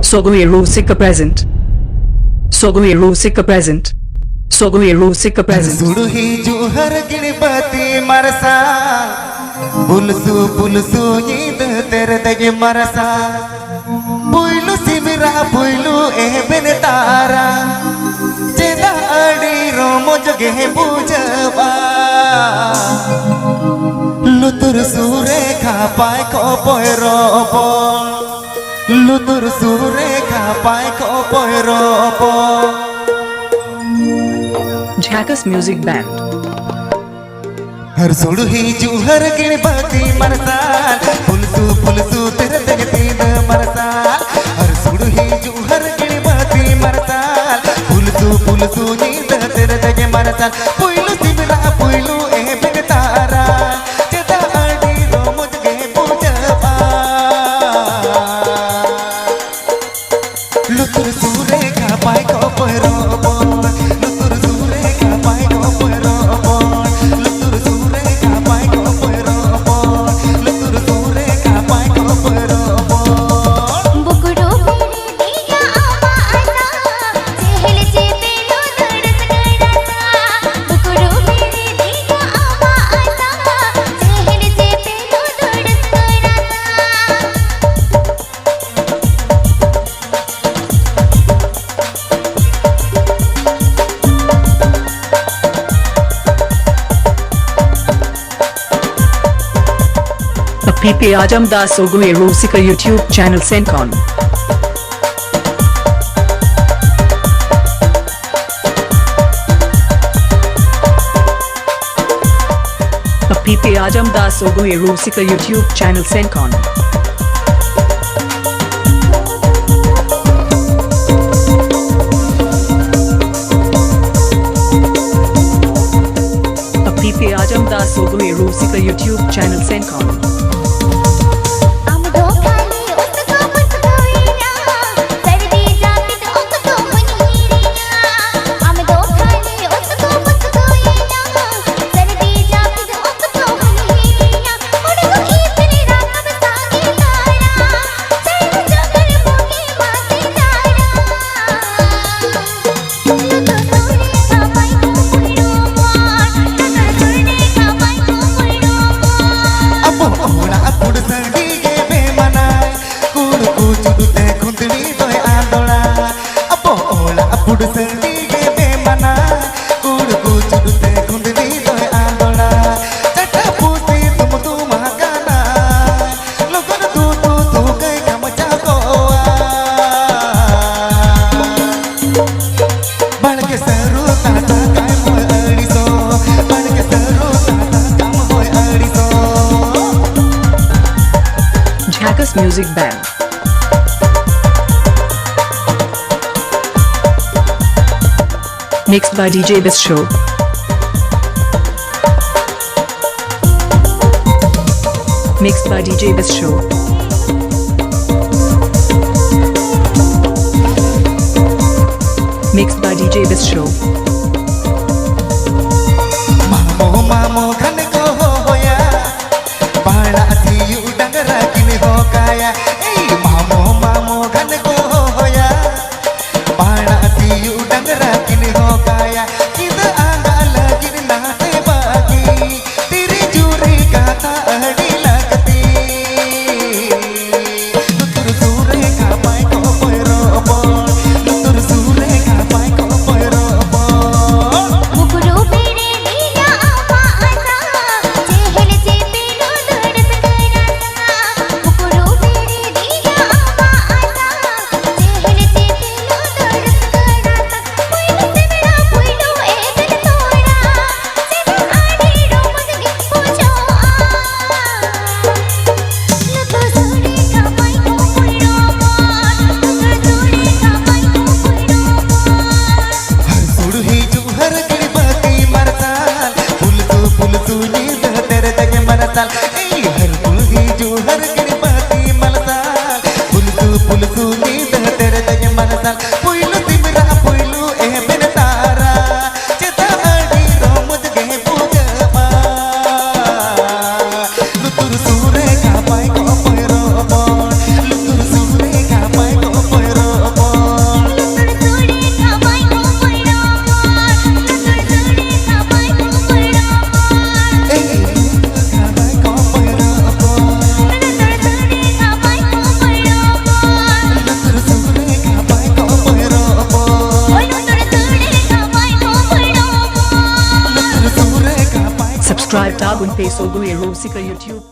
Sogai Rusika present. Sogai Rusika present. Sogai Rusika present. सुडुही जुहर गिणपति मरसा पुलसु पुलसु Eid तेरे दगे मरसा पुइलु सिमरा पुइलु एबेन तारा चेदा अड़ी रोमो जगे पूजवा लुतुर सूरे खा पाए को पोयरोपो लुतुर सूरे खा पाए को पोयरोपो Jackass Music Band. हर सुडुही जुहर गिणपति मरसाल पुलसु पुलसु तेरे दगे तीन मरसाल हर सुडुही जुहर गिणपति मरसाल पुलसु पुलसु नींद तेरे दगे मरसाल पुइलु सिमरा पुइलु ए बेगतारा चेदा अड़ी रोमो जगे पूजवा लुतुर सूरे खा पाए को पोयरोपो लुतुर सूरे खा पाए को पोयरोपो लुतुर सूरे खा पाए को पोयरोपो लुतुर सूरे खा पाए को पोयरोपो बुकड़ो मेरे दिया आवा आसा चहल चेते लो दड़स गड़ासा बुकड़ो मेरे दिया आवा आसा चहल चेते लो दड़स PP Ajamdas Sogai Rusika YouTube channel Sencon. PP Ajamdas Sogai Rusika YouTube channel Sencon. PP Ajamdas Sogai Rusika YouTube channel Sencon. हम दो खाली उसको मुस्कुराया सर्दी जाती तो उसको मुनीरिया हम दो खाली उसको मुस्कुराया सर्दी जाती तो उसको मुनीरिया उड़ो इतनी रात में सागी तारा चल जगर बोगी मासी तारा लुतो सूरे का पाई को मुड़ो मार लुतो सूरे का पाई को मुड़ो मार अब ओला पुड़ संगी के बेमनाय कुड़ कुचुदते खुंदड़ी तोय आंदोला अब ओला पुड़ संगी के बेमनाय कुड़ कुचुदते खुंदड़ी तोय आंदोला चटा पूसी तुम गाना लोगन तू गई कम जाकोआ बड़ के सरू ताता काय मोय अड़ीसो बड़ के सरू ताता काम होय अड़ीसो Jackass Music Band. Mixed by DJ Bis Show. Mixed by DJ Bis Show. Mixed by DJ Bis Show. मामो मामो घन को होया बाड़ा थी डंगरा किन हो काया ए मामो मामो घन को होया बाड़ा थी डंगरा किन हो काया किद आंगा लगिन नाते बाकी तेरी जूरी गाता अड़ी लगती Lagunte Sogai Rusika YouTube